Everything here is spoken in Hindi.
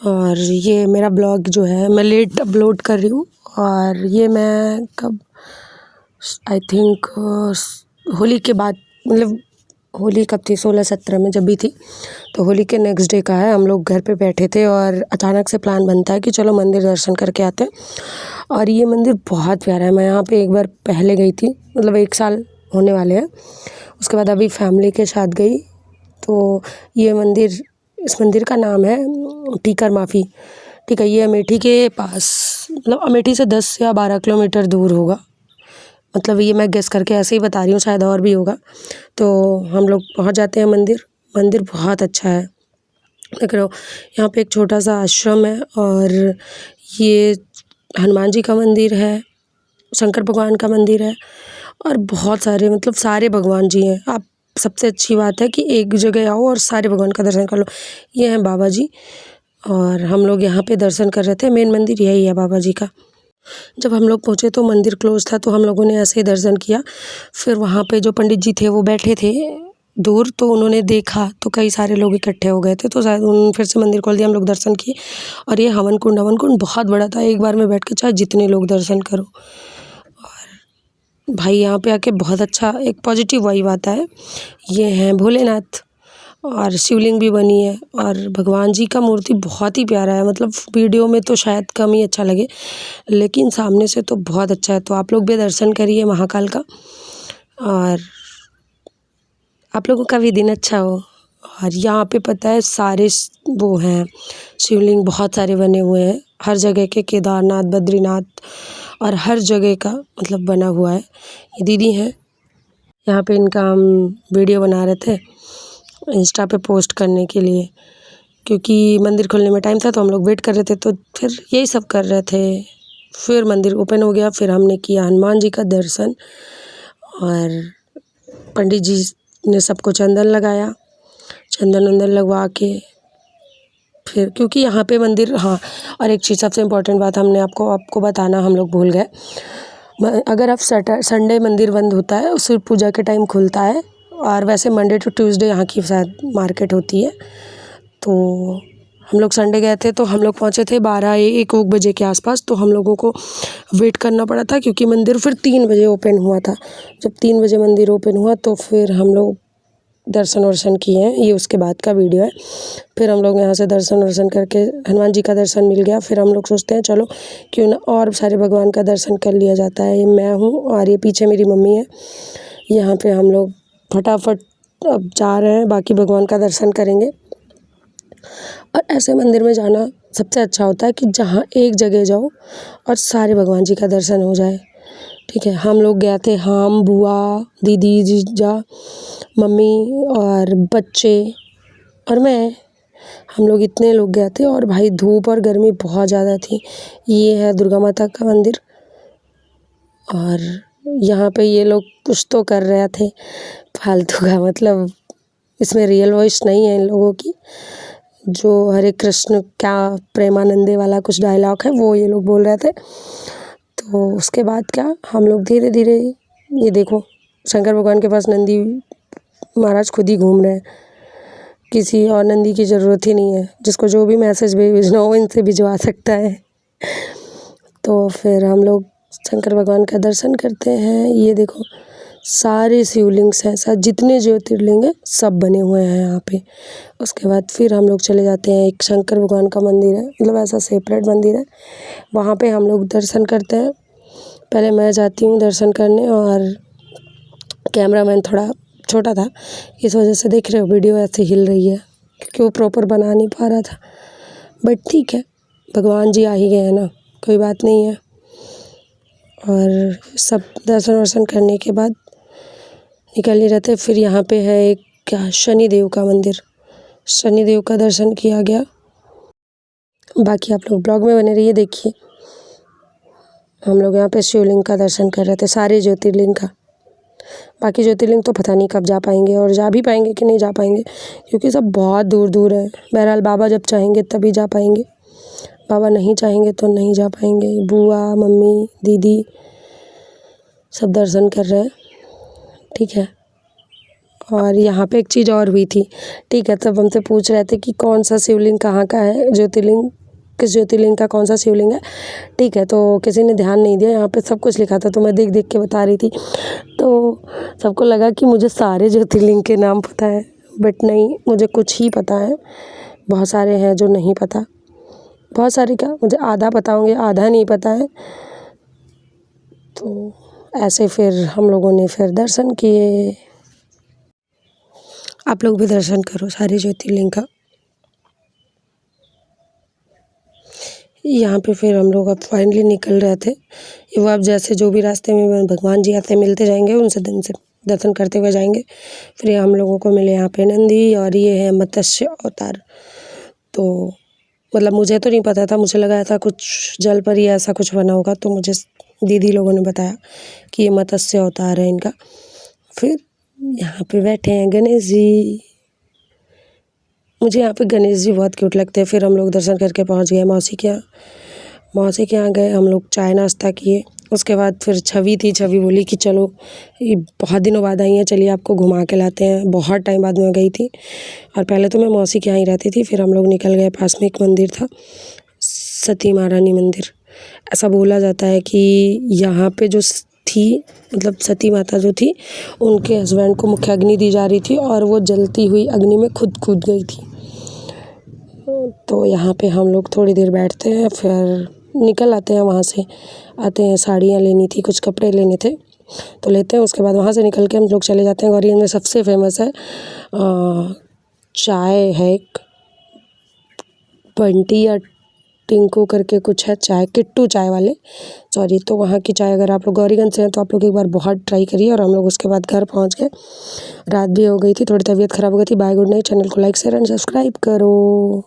और ये मेरा ब्लॉग जो है मैं लेट अपलोड कर रही हूँ। और ये मैं कब आई थिंक होली के बाद, मतलब होली कब थी, 16-17 में जब भी थी, तो होली के नेक्स्ट डे का है। हम लोग घर पे बैठे थे और अचानक से प्लान बनता है कि चलो मंदिर दर्शन करके आते हैं। और ये मंदिर बहुत प्यारा है। मैं यहाँ पे एक बार पहले गई थी, मतलब 1 साल होने वाले हैं। उसके बाद अभी फैमिली के साथ गई। तो ये मंदिर, इस मंदिर का नाम है टीकर माफ़ी। ठीक है, ये अमेठी के पास, मतलब अमेठी से 10 या 12 किलोमीटर दूर होगा। मतलब ये मैं गेस करके ऐसे ही बता रही हूँ, शायद और भी होगा। तो हम लोग पहुँच जाते हैं मंदिर। मंदिर बहुत अच्छा है। देख रहे हो, यहाँ पे एक छोटा सा आश्रम है और ये हनुमान जी का मंदिर है, शंकर भगवान का मंदिर है और बहुत सारे, मतलब सारे भगवान जी हैं। आप, सबसे अच्छी बात है कि एक जगह आओ और सारे भगवान का दर्शन कर लो। ये हैं बाबा जी और हम लोग यहाँ पे दर्शन कर रहे थे। मेन मंदिर यही है बाबा जी का। जब हम लोग पहुँचे तो मंदिर क्लोज था, तो हम लोगों ने ऐसे ही दर्शन किया। फिर वहाँ पे जो पंडित जी थे वो बैठे थे दूर, तो उन्होंने देखा तो कई सारे लोग इकट्ठे हो गए थे, तो शायद उन्होंने फिर से मंदिर खोल दिया। हम लोग दर्शन किए और ये हवन कुंड बहुत बड़ा था। एक बार में बैठ के चाहे जितने लोग दर्शन करो। भाई यहाँ पे आके बहुत अच्छा एक पॉजिटिव वाइब आता है। ये हैं भोलेनाथ और शिवलिंग भी बनी है और भगवान जी का मूर्ति बहुत ही प्यारा है। मतलब वीडियो में तो शायद कम ही अच्छा लगे, लेकिन सामने से तो बहुत अच्छा है। तो आप लोग भी दर्शन करिए महाकाल का और आप लोगों का भी दिन अच्छा हो। और यहाँ पे पता है सारे वो हैं शिवलिंग, बहुत सारे बने हुए हैं हर जगह के, केदारनाथ, बद्रीनाथ और हर जगह का मतलब बना हुआ है। ये दीदी हैं, यहाँ पे इनका हम वीडियो बना रहे थे इंस्टा पे पोस्ट करने के लिए, क्योंकि मंदिर खुलने में टाइम था तो हम लोग वेट कर रहे थे। तो फिर यही सब कर रहे थे। फिर मंदिर ओपन हो गया, फिर हमने किया हनुमान जी का दर्शन और पंडित जी ने सबको चंदन लगाया। चंदन वंदन लगवा के फिर, क्योंकि यहाँ पे मंदिर, हाँ, और एक चीज़ सबसे इम्पोर्टेंट बात हमने आपको बताना हम लोग भूल गए। अगर आप संडे मंदिर बंद होता है, सिर्फ पूजा के टाइम खुलता है। और वैसे मंडे टू ट्यूसडे यहाँ की शायद मार्केट होती है। तो हम लोग संडे गए थे तो हम लोग पहुँचे थे 12-1 बजे के आसपास। तो हम लोगों को वेट करना पड़ा था क्योंकि मंदिर फिर 3 बजे ओपन हुआ था। जब 3 बजे मंदिर ओपन हुआ तो फिर हम लोग दर्शन वर्शन किए हैं। ये उसके बाद का वीडियो है। फिर हम लोग यहाँ से दर्शन वर्शन करके हनुमान जी का दर्शन मिल गया। फिर हम लोग सोचते हैं चलो क्यों ना और सारे भगवान का दर्शन कर लिया जाता है। ये मैं हूँ और ये पीछे मेरी मम्मी है। यहाँ पे हम लोग फटाफट अब जा रहे हैं, बाकी भगवान का दर्शन करेंगे। और ऐसे मंदिर में जाना सबसे अच्छा होता है कि जहाँ एक जगह जाओ और सारे भगवान जी का दर्शन हो जाए। ठीक है, हम लोग गए थे, हम, बुआ, दीदी, जीजा, मम्मी और बच्चे और मैं। हम लोग इतने लोग गए थे और भाई धूप और गर्मी बहुत ज़्यादा थी। ये है दुर्गा माता का मंदिर और यहाँ पे ये लोग कुछ तो कर रहे थे फालतू का, मतलब इसमें रियल वॉइस नहीं है इन लोगों की। जो हरे कृष्ण क्या प्रेमानंदे वाला कुछ डायलॉग है वो ये लोग बोल रहे थे। तो उसके बाद क्या, हम लोग धीरे धीरे, ये देखो शंकर भगवान के पास नंदी महाराज खुद ही घूम रहे हैं। किसी और नंदी की ज़रूरत ही नहीं है। जिसको जो भी मैसेज भेजना हो इनसे भिजवा सकता है। तो फिर हम लोग शंकर भगवान का दर्शन करते हैं। ये देखो सारे शिवलिंग्स हैं, सारे जितने ज्योतिर्लिंग हैं सब बने हुए हैं यहाँ पे। उसके बाद फिर हम लोग चले जाते हैं, एक शंकर भगवान का मंदिर है, मतलब ऐसा सेपरेट मंदिर है, वहाँ पे हम लोग दर्शन करते हैं। पहले मैं जाती हूँ दर्शन करने और कैमरामैन थोड़ा छोटा था, इस वजह से देख रहे हो वीडियो ऐसे हिल रही है क्योंकि वो प्रॉपर बना नहीं पा रहा था। बट ठीक है, भगवान जी आ ही गए हैं ना, कोई बात नहीं है। और सब दर्शन वर्शन करने के बाद निकल ही रहते। फिर यहाँ पे है एक क्या शनि देव का मंदिर, शनि देव का दर्शन किया गया। बाकी आप लोग ब्लॉग में बने रहिए, देखिए। हम लोग यहाँ पे शिवलिंग का दर्शन कर रहे थे, सारे ज्योतिर्लिंग का। बाकी ज्योतिर्लिंग तो पता नहीं कब जा पाएंगे और जा भी पाएंगे कि नहीं जा पाएंगे, क्योंकि सब बहुत दूर दूर हैं। बहरहाल बाबा जब चाहेंगे तभी जा पाएंगे, बाबा नहीं चाहेंगे तो नहीं जा पाएंगे। बुआ, मम्मी, दीदी सब दर्शन कर रहे हैं। ठीक है, और यहाँ पे एक चीज़ और हुई थी, ठीक है। तब हमसे पूछ रहे थे कि कौन सा शिवलिंग कहाँ का है, ज्योतिर्लिंग किस ज्योतिर्लिंग का कौन सा शिवलिंग है, ठीक है। तो किसी ने ध्यान नहीं दिया, यहाँ पे सब कुछ लिखा था, तो मैं देख देख के बता रही थी। तो सबको लगा कि मुझे सारे ज्योतिर्लिंग के नाम पता है, बट नहीं, मुझे कुछ ही पता है। बहुत सारे हैं जो नहीं पता, बहुत सारे क्या, मुझे आधा पता होंगे, आधा नहीं पता है। तो ऐसे फिर हम लोगों ने फिर दर्शन किए। आप लोग भी दर्शन करो सारे ज्योतिर्लिंग का। यहाँ पे फिर हम लोग अब फाइनली निकल रहे थे। ये वो अब जैसे जो भी रास्ते में भगवान जी आते मिलते जाएंगे, उनसे दर्शन करते हुए जाएंगे। फिर ये हम लोगों को मिले यहाँ पे नंदी, और ये है मत्स्य अवतार। तो मतलब मुझे तो नहीं पता था, मुझे लगा था कुछ जल पर ही ऐसा कुछ बना होगा, तो मुझे दीदी लोगों ने बताया कि ये मत्स्य अवतार है इनका। फिर यहाँ पे बैठे हैं गणेश जी। मुझे यहाँ पे गणेश जी बहुत क्यूट लगते हैं। फिर हम लोग दर्शन करके पहुँच गए मौसी के यहाँ। मौसी के यहाँ गए हम लोग, चाय नाश्ता किए। उसके बाद फिर छवि थी, छवि बोली कि चलो, ये बहुत दिनों बाद आई हैं, चलिए आपको घुमा के लाते हैं। बहुत टाइम बाद मैं गई थी, और पहले तो मैं मौसी के यहाँ ही रहती थी। फिर हम लोग निकल गए, पास में एक मंदिर था, सती महारानी मंदिर। ऐसा बोला जाता है कि यहाँ पे जो थी, मतलब सती माता जो थी, उनके हस्बैंड को मुख्य अग्नि दी जा रही थी, और वो जलती हुई अग्नि में खुद कूद गई थी। तो यहाँ पे हम लोग थोड़ी देर बैठते हैं, फिर निकल आते हैं वहाँ से। आते हैं, साड़ियाँ लेनी थी, कुछ कपड़े लेने थे, तो लेते हैं। उसके बाद वहाँ से निकल के हम लोग चले जाते हैं गौरीगंज में। सबसे फेमस है चाय है एक, बंटी या टिंकू करके कुछ है चाय, किट्टू चाय वाले, सॉरी। तो वहाँ की चाय अगर आप लोग गौरीगंज से हैं तो आप लोग एक बार बहुत ट्राई करिए। और हम लोग उसके बाद घर पहुँच गए। रात भी हो गई थी, थोड़ी तबीयत ख़राब हो गई थी। Bye, good night. चैनल को लाइक शेयर एंड सब्सक्राइब करो।